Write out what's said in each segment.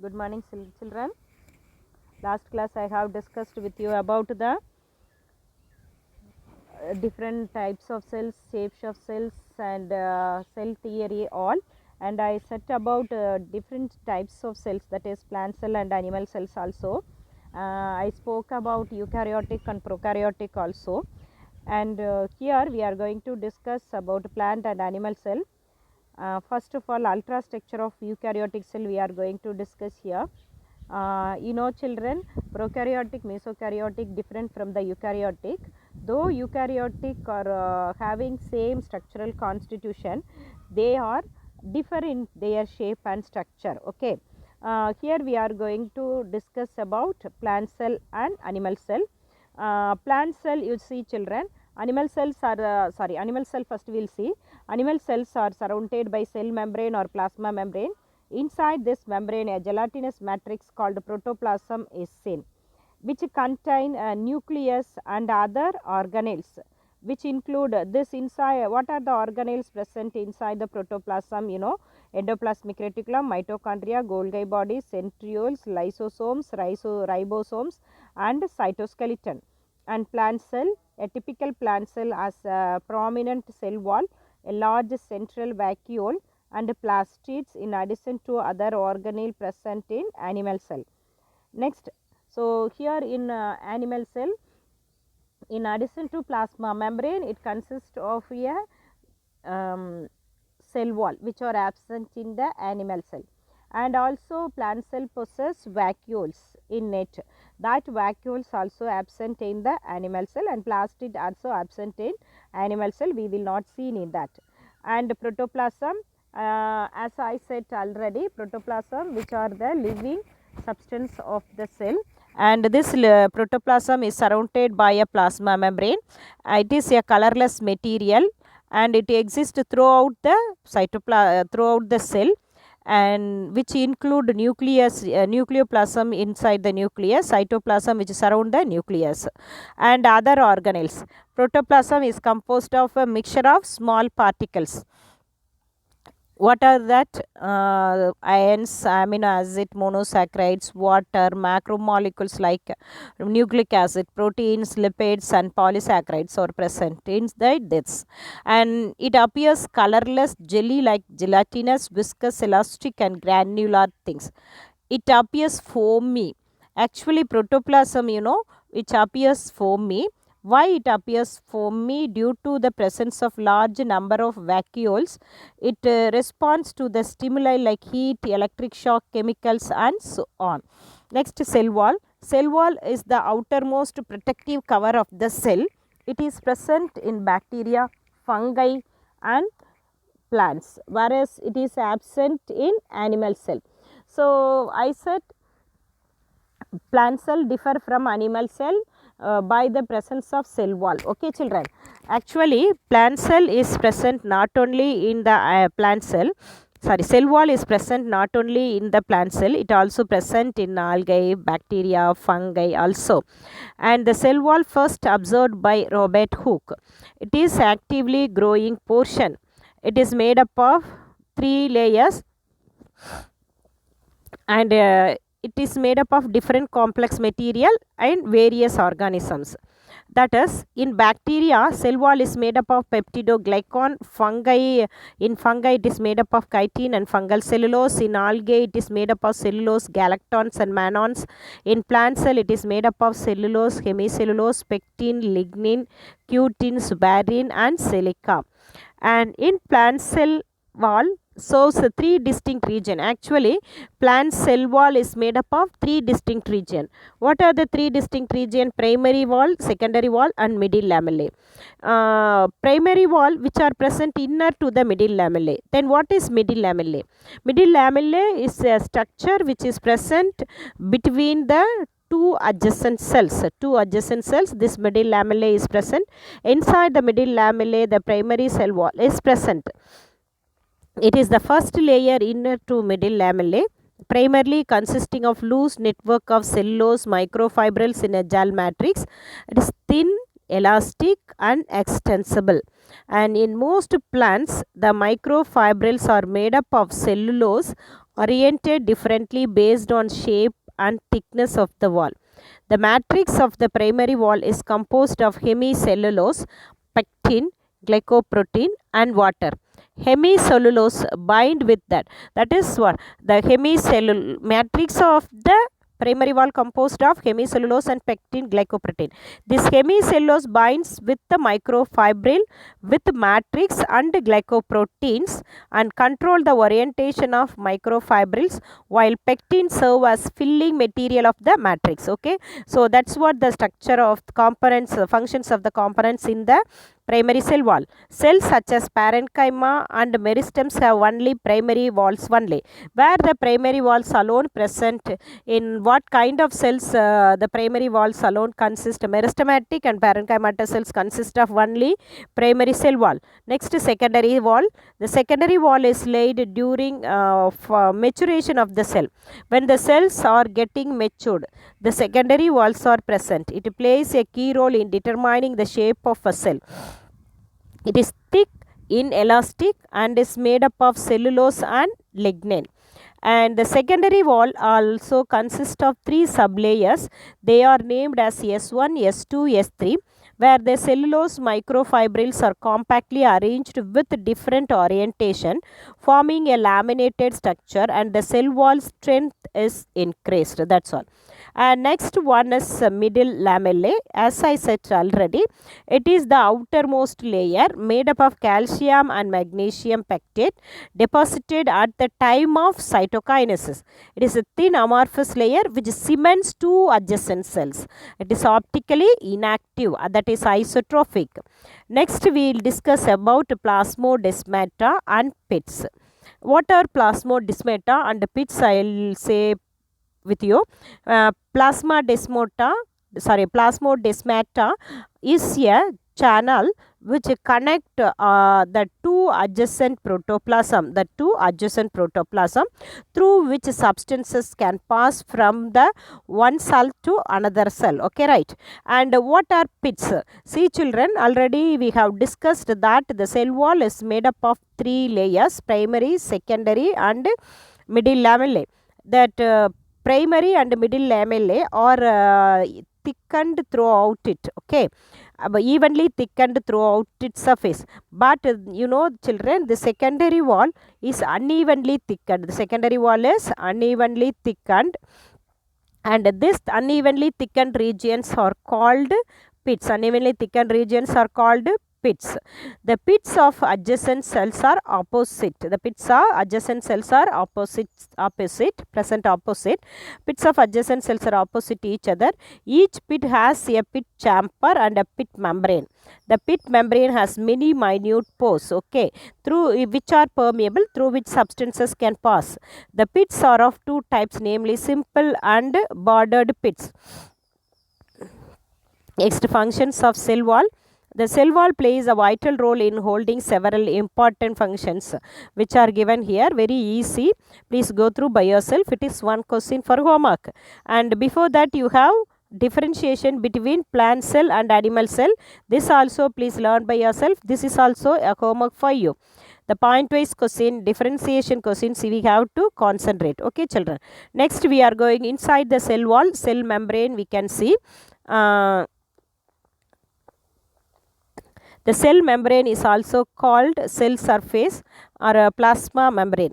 Good morning, children. Last class I have discussed with you about the different types of cells, shapes of cells, and cell theory all. And I said about different types of cells, that is plant cell and animal cells also. I spoke about eukaryotic and prokaryotic also. And here we are going to discuss about plant and animal cell. First of all, ultrastructure of eukaryotic cell we are going to discuss here. Children, prokaryotic, mesokaryotic different from the eukaryotic. Though eukaryotic are having same structural constitution, they are differ in their shape and structure. Okay. Here we are going to discuss about plant cell and animal cell. Plant cell, you see children, animal cells are animal cell first we will see. Animal cells are surrounded by cell membrane or plasma membrane. Inside this membrane, a gelatinous matrix called protoplasm is seen, which contain a nucleus and other organelles, which include this inside. What are the organelles present inside the protoplasm? Endoplasmic reticulum, mitochondria, Golgi body, centrioles, lysosomes, ribosomes, and cytoskeleton. And plant cell, a typical plant cell has a prominent cell wall, a large central vacuole, and plastids in addition to other organelle present in animal cell. Next, so here in animal cell, in addition to plasma membrane, it consists of a cell wall which are absent in the animal cell. And also plant cell possess vacuoles in nature. That vacuoles also absent in the animal cell, and plastid also absent in animal cell. We will not see in that. And protoplasm, as I said already, protoplasm which are the living substance of the cell, and this protoplasm is surrounded by a plasma membrane. It is a colorless material and it exists throughout the throughout the cell, and which include nucleus, nucleoplasm inside the nucleus, cytoplasm which surround the nucleus, and other organelles. Protoplasm is composed of a mixture of small particles. What are that? Ions, amino acid, monosaccharides, water, macromolecules like nucleic acid, proteins, lipids, and polysaccharides are present in this. And it appears colorless, jelly like gelatinous, viscous, elastic, and granular things. It appears foamy. Actually, protoplasm, which appears foamy. Why it appears foamy? Due to the presence of large number of vacuoles. It responds to the stimuli like heat, electric shock, chemicals, and so on. Next, cell wall. Cell wall is the outermost protective cover of the cell. It is present in bacteria, fungi, and plants, whereas it is absent in animal cell. So I said plant cell differ from animal cell by the presence of cell wall. Okay children, actually plant cell is present not only in the plant cell, cell wall is present not only in the plant cell, it also present in algae, bacteria, fungi also. And the cell wall first observed by Robert Hooke. It is actively growing portion. It is made up of 3 layers, and it is made up of different complex material and various organisms. That is, in bacteria, cell wall is made up of peptidoglycan. In fungi it is made up of chitin and fungal cellulose. In algae it is made up of cellulose, galactons and mannans. In plant cell it is made up of cellulose, hemicellulose, pectin, lignin, cutin, suberin and silica. And in plant cell wall shows 3 distinct region. Actually, plant cell wall is made up of 3 distinct region. What are the 3 distinct region? Primary wall, secondary wall, and middle lamellae. Primary wall which are present inner to the middle lamellae. Then what is middle lamellae? Middle lamellae is a structure which is present between the two adjacent cells. This middle lamellae is present. Inside the middle lamellae, the primary cell wall is present. It is the first layer inner to middle lamellae, primarily consisting of loose network of cellulose microfibrils in a gel matrix. It is thin, elastic and extensible. And in most plants, the microfibrils are made up of cellulose oriented differently based on shape and thickness of the wall. The matrix of the primary wall is composed of hemicellulose, pectin, glycoprotein and water. Hemicellulose bind with that. That is what the hemicellulose matrix of the primary wall composed of hemicellulose and pectin glycoprotein. This hemicellulose binds with the microfibril with matrix and glycoproteins and control the orientation of microfibrils, while pectin serve as filling material of the matrix. Okay, so that's what the structure of the components, functions of the components in the primary cell wall. Cells such as parenchyma and meristems have only primary walls only. Where the primary walls alone present, in what kind of cells the primary walls alone consist? Meristematic and parenchymatous cells consist of only primary cell wall. Next, secondary wall. The secondary wall is laid during maturation of the cell. When the cells are getting matured, the secondary walls are present. It plays a key role in determining the shape of a cell. It is thick, inelastic and is made up of cellulose and lignin. And the secondary wall also consists of three sublayers. They are named as S1, S2, S3, where the cellulose microfibrils are compactly arranged with different orientation, forming a laminated structure, and the cell wall strength is increased. That's all. And next one is middle lamellae. As I said already, it is the outermost layer made up of calcium and magnesium pectate deposited at the time of cytokinesis. It is a thin amorphous layer which cements two adjacent cells. It is optically inactive, that is isotrophic. Next we will discuss about plasmodesmata and pits. What are plasmodesmata and pits? I will say with you. Plasmodesmata is a channel which connect the two adjacent protoplasm through which substances can pass from the one cell to another cell. Okay, right. And what are pits? See children, already we have discussed that the cell wall is made up of three layers: primary, secondary and middle lamellae. That primary and middle lamellae are thickened throughout it. Okay, evenly thickened throughout its surface. But you know children, the secondary wall is unevenly thickened. The secondary wall is unevenly thickened, and this unevenly thickened regions are called pits. Unevenly thickened regions are called pits. The pits of adjacent cells are opposite. The pits of adjacent cells are present opposite. Pits of adjacent cells are opposite each other. Each pit has a pit chamber and a pit membrane. The pit membrane has many minute pores, okay, through which are permeable, through which substances can pass. The pits are of two types, namely simple and bordered pits. Next, functions of cell wall. The cell wall plays a vital role in holding several important functions which are given here. Very easy. Please go through by yourself. It is one question for homework. And before that you have differentiation between plant cell and animal cell. This also please learn by yourself. This is also a homework for you. The point wise question, differentiation questions we have to concentrate. Okay children. Next we are going inside the cell wall, cell membrane. We can see the cell membrane is also called cell surface or a plasma membrane.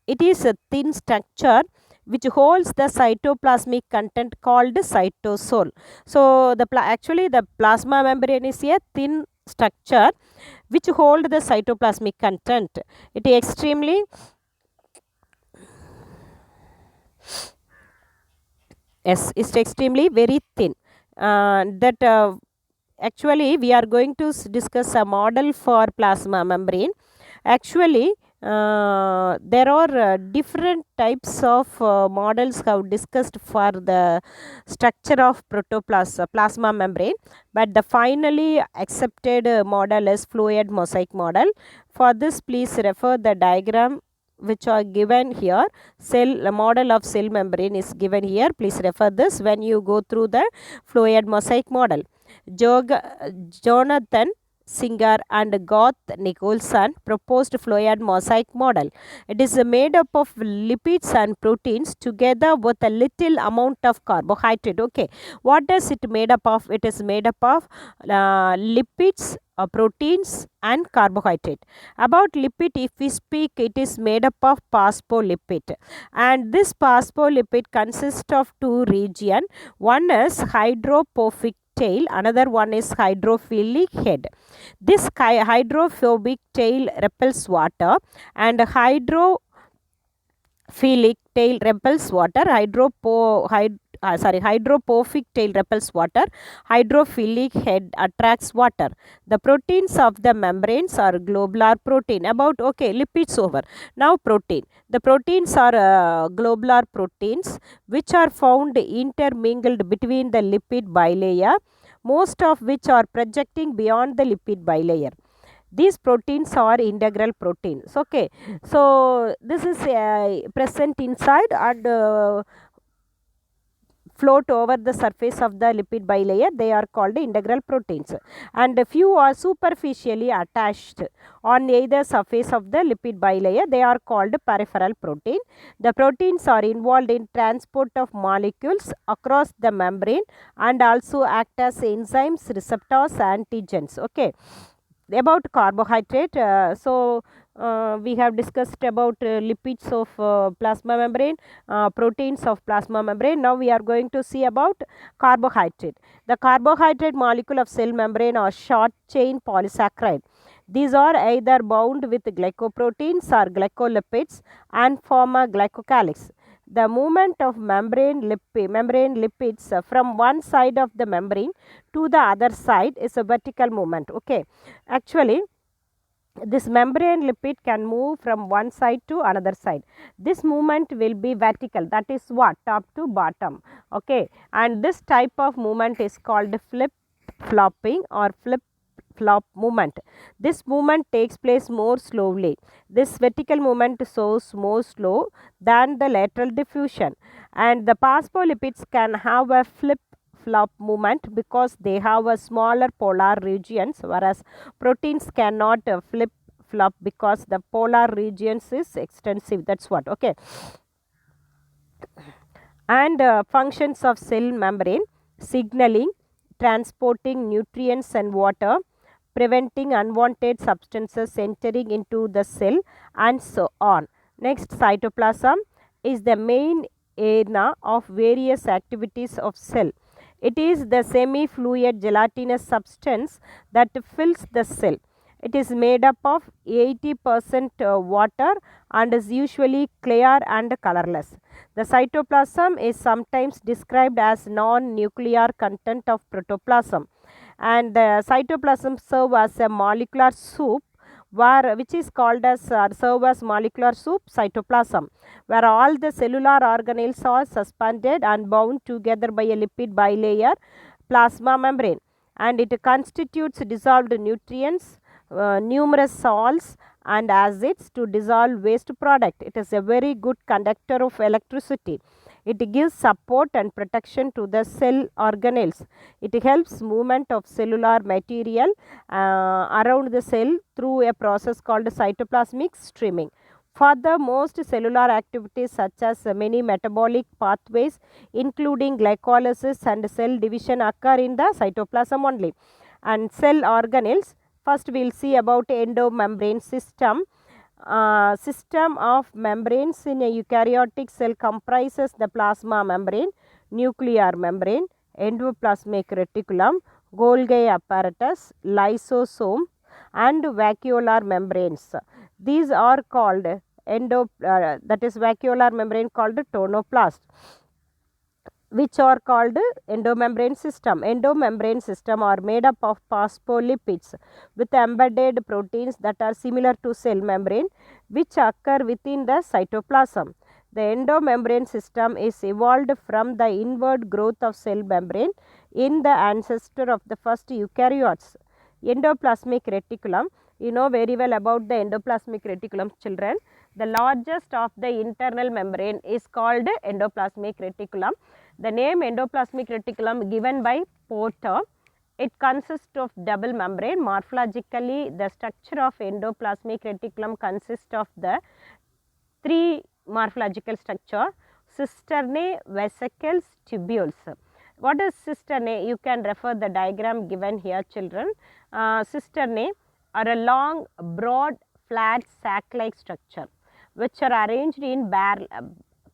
It is a thin structure which holds the cytoplasmic content called cytosol. So, actually the plasma membrane is a thin structure which hold the cytoplasmic content. It is extremely it's extremely very thin. Actually we are going to discuss a model for plasma membrane. Actually there are different types of models have discussed for the structure of plasma membrane, but the finally accepted model is fluid mosaic model. For this please refer the diagram which are given here. Model of cell membrane is given here. Please refer this when you go through the fluid mosaic model. Jonathan Singer and Garth Nicholson proposed fluid mosaic model. It is made up of lipids and proteins together with a little amount of carbohydrate. Okay, what does it made up of? It is made up of lipids, proteins and carbohydrate. About lipid, if we speak, it is made up of phospholipid, and this phospholipid consists of two regions. One is hydrophobic tail, another one is hydrophilic head. This hydrophobic tail repels water and hydrophilic tail repels water. Hydrophobic tail repels water. Hydrophilic head attracts water. The proteins of the membranes are globular protein. About, okay, lipids over. Now protein. The proteins are globular proteins which are found intermingled between the lipid bilayer, most of which are projecting beyond the lipid bilayer. These proteins are integral proteins. Okay, so this is present inside and float over the surface of the lipid bilayer. They are called integral proteins, and few are superficially attached on either surface of the lipid bilayer. They are called peripheral protein. The proteins are involved in transport of molecules across the membrane and also act as enzymes, receptors, antigens. Okay, about carbohydrate, we have discussed about lipids of plasma membrane, proteins of plasma membrane. Now we are going to see about carbohydrate. The carbohydrate molecule of cell membrane are short chain polysaccharide. These are either bound with glycoproteins or glycolipids and form a glycocalyx. The movement of membrane lipids from one side of the membrane to the other side is a vertical movement. Okay, actually this membrane lipid can move from one side to another side. This movement will be vertical, that is what, top to bottom. Okay, and this type of movement is called flip flopping or flip flop movement. This movement takes place more slowly. This vertical movement shows more slow than the lateral diffusion, and the phospholipids can have a flip flop movement because they have a smaller polar regions, whereas proteins cannot flip flop because the polar regions is extensive. That's what. Okay, and functions of cell membrane: signaling, transporting nutrients and water, preventing unwanted substances entering into the cell, and so on. Next, cytoplasm is the main arena of various activities of cell. It is the semi-fluid gelatinous substance that fills the cell. It is made up of 80% water and is usually clear and colorless. The cytoplasm is sometimes described as non-nuclear content of protoplasm, and the cytoplasm serve as a molecular soup which is called as serve as molecular soup cytoplasm, where all the cellular organelles are suspended and bound together by a lipid bilayer plasma membrane, and it constitutes dissolved nutrients, numerous salts and acids to dissolve waste product. It is a very good conductor of electricity. It gives support and protection to the cell organelles. It helps movement of cellular material around the cell through a process called cytoplasmic streaming. Further, most cellular activities such as many metabolic pathways including glycolysis and cell division occur in the cytoplasm only. And cell organelles, first we will see about endomembrane system. System of membranes in a eukaryotic cell comprises the plasma membrane, nuclear membrane, endoplasmic reticulum, Golgi apparatus, lysosome and vacuolar membranes. These are called that is vacuolar membrane called tonoplast, which are called endomembrane system. Endomembrane system are made up of phospholipids with embedded proteins that are similar to cell membrane, which occur within the cytoplasm. The endomembrane system is evolved from the inward growth of cell membrane in the ancestor of the first eukaryotes. Endoplasmic reticulum, you know very well about the endoplasmic reticulum, children. The largest of the internal membrane is called endoplasmic reticulum. The name endoplasmic reticulum given by Porter It consists of double membrane. Morphologically, the structure of endoplasmic reticulum consists of the three morphological structure: cisternae, vesicles, tubules. What is cisternae? You can refer the diagram given here, children. Cisternae are a long, broad, flat sac-like structure which are arranged in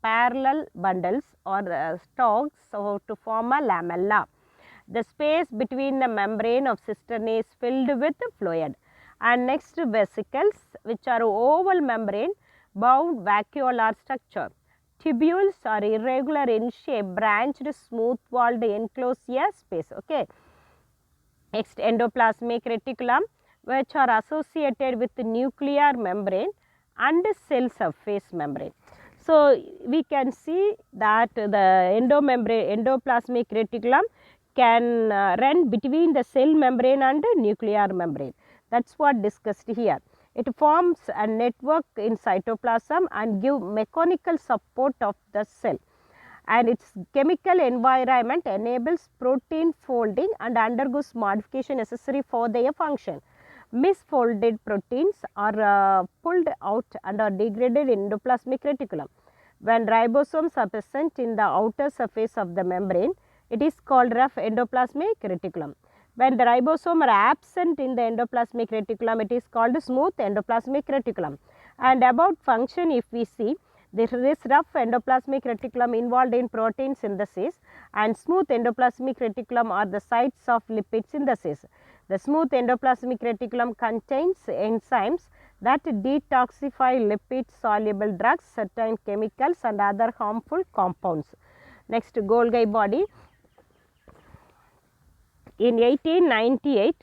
parallel bundles or stalks so to form a lamella. The space between the membrane of cisternae is filled with fluid. And next, vesicles, which are oval membrane bound vacuolar structure. Tubules are irregular in shape, branched, smooth walled enclosed space. Okay. Next, endoplasmic reticulum, which are associated with the nuclear membrane and cell surface membrane. So, we can see that the endoplasmic reticulum can run between the cell membrane and nuclear membrane. That is what discussed here. It forms a network in cytoplasm and give mechanical support of the cell, and its chemical environment enables protein folding and undergoes modification necessary for their function. Misfolded proteins are pulled out and are degraded in endoplasmic reticulum. When ribosomes are present in the outer surface of the membrane, it is called rough endoplasmic reticulum. When the ribosome are absent in the endoplasmic reticulum, it is called smooth endoplasmic reticulum. And about function, if we see, there is rough endoplasmic reticulum involved in protein synthesis, and smooth endoplasmic reticulum are the sites of lipid synthesis. The smooth endoplasmic reticulum contains enzymes that detoxify lipid soluble drugs, certain chemicals and other harmful compounds. Next, Golgi body. In 1898,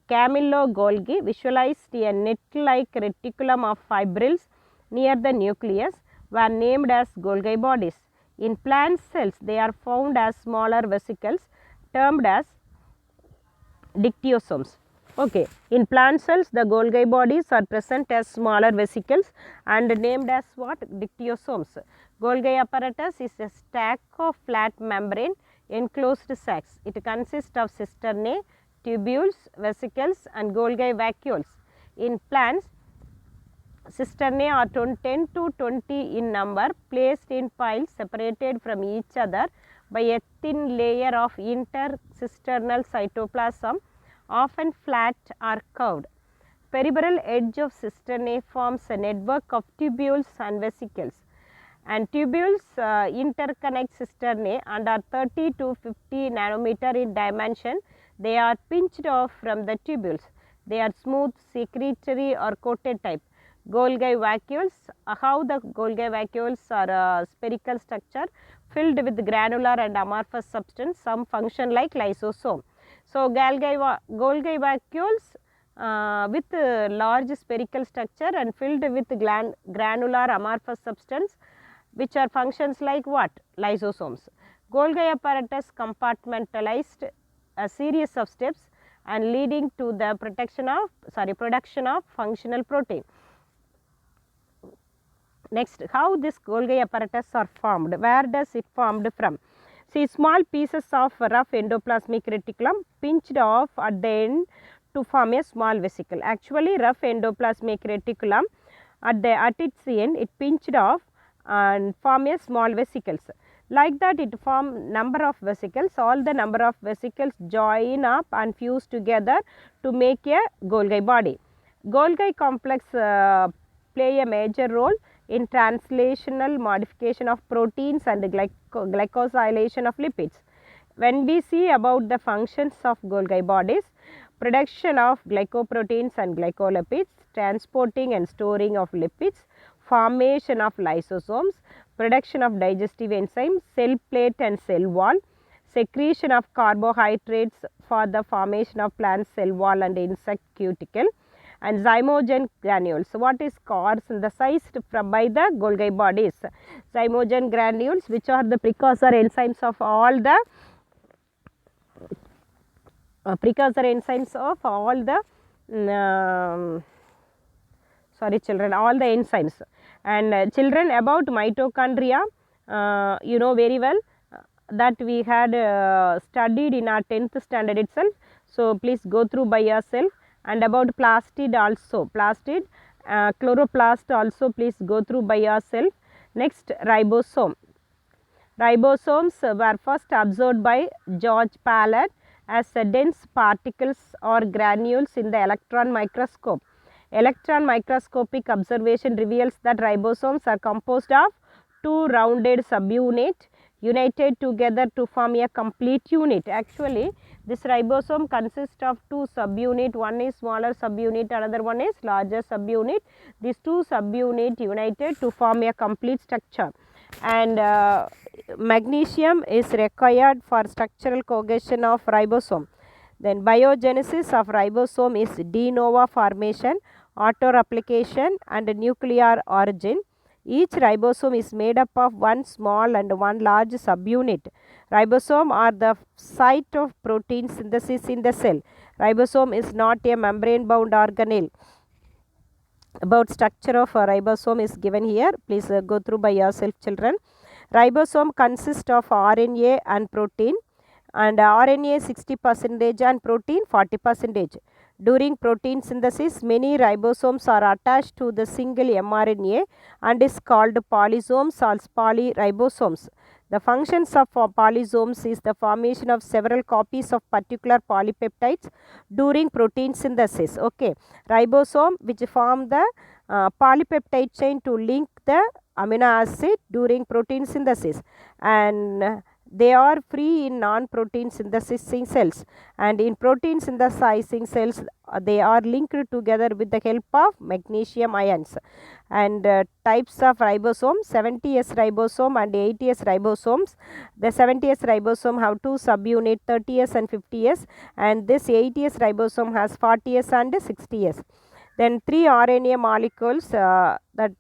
Camillo Golgi visualized a net-like reticulum of fibrils near the nucleus were named as Golgi bodies. In plant cells, they are found as smaller vesicles termed as dictyosomes. Okay. In plant cells, the Golgi bodies are present as smaller vesicles and named as what? Dictyosomes. Golgi apparatus is a stack of flat membrane enclosed sacs. It consists of cisternae, tubules, vesicles and Golgi vacuoles. In plants, cisternae are 10 to 20 in number, placed in piles separated from each other by a thin layer of intercisternal cytoplasm, often flat or curved. Peripheral edge of cisternae forms a network of tubules and vesicles, and tubules interconnect cisternae and are 30 to 50 nanometer in dimension. They are pinched off from the tubules. They are smooth, secretory or coated type. Golgi vacuoles, how the Golgi vacuoles are a spherical structure filled with granular and amorphous substance, some function like lysosome. So, Golgi vacuoles with large spherical structure and filled with granular amorphous substance, which are functions like what? Lysosomes. Golgi apparatus compartmentalized a series of steps and leading to the production of functional protein. Next, how this Golgi apparatus are formed? Where does it formed from? See, small pieces of rough endoplasmic reticulum pinched off at the end to form a small vesicle. Actually, rough endoplasmic reticulum at its end, it pinched off and form a small vesicles. Like that, it form number of vesicles. All the number of vesicles join up and fuse together to make a Golgi body. Golgi complex play a major role in translational modification of proteins and glycosylation of lipids. When we see about the functions of Golgi bodies, production of glycoproteins and glycolipids, transporting and storing of lipids, formation of lysosomes, production of digestive enzymes, cell plate and cell wall, secretion of carbohydrates for the formation of plant cell wall and insect cuticle, and zymogen granules. What is synthesized by the Golgi bodies? Zymogen granules, which are the precursor enzymes of all the all the enzymes. And children, about mitochondria, you know very well that we had studied in our 10th standard itself. So please go through by yourself. And about plastid also, plastid, chloroplast also please go through by yourself. Next, ribosome. Ribosomes were first observed by George Palade as dense particles or granules in the electron microscope. Electron microscopic observation reveals that ribosomes are composed of two rounded subunits united together to form a complete unit. Actually, this ribosome consists of two subunits. One is smaller subunit, another one is larger subunit. These two subunits united to form a complete structure. And magnesium is required for structural cohesion of ribosome. Then biogenesis of ribosome is de novo formation, auto-replication and nuclear origin. Each ribosome is made up of one small and one large subunit. Ribosome are the site of protein synthesis in the cell. Ribosome is not a membrane-bound organelle. About structure of a ribosome is given here. Please go through by yourself, children. Ribosome consists of RNA and protein, and RNA 60% and protein 40%. During protein synthesis, many ribosomes are attached to the single mRNA and is called polysomes or polyribosomes. The functions of polysomes is the formation of several copies of particular polypeptides during protein synthesis. Okay, ribosome which form the polypeptide chain to link the amino acid during protein synthesis, and they are free in non-protein synthesizing cells, and in protein synthesizing cells they are linked together with the help of magnesium ions. And types of ribosome: 70S ribosome and 80S ribosomes. The 70S ribosome have two subunits, 30S and 50S, and this 80S ribosome has 40S and 60S. Then three RNA molecules that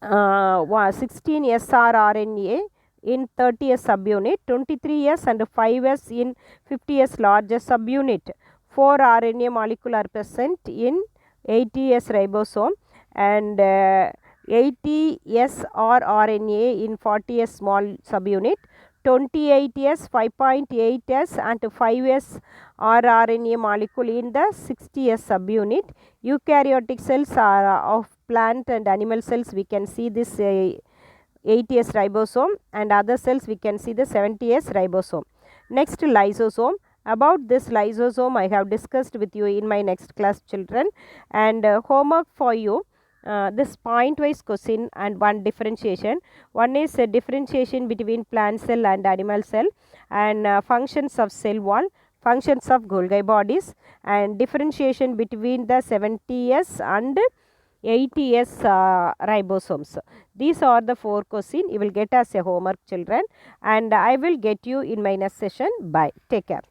16 srRNA in 30S subunit, 23S and 5S in 50S larger subunit. 4 RNA molecule are present in 80S ribosome, and 80S rRNA in 40S small subunit, 28S, 5.8S and 5S rRNA molecule in the 60S subunit. Eukaryotic cells are of plant and animal cells. We can see this 80S ribosome, and other cells we can see the 70S ribosome. Next, lysosome. About this lysosome I have discussed with you in my next class, children. And homework for you, this point wise question and one differentiation. One is a differentiation between plant cell and animal cell, and functions of cell wall, functions of Golgi bodies, and differentiation between the 70S and 80S ribosomes. These are the 4 questions you will get as a homework, children, and I will get you in my next session. Bye. Take care.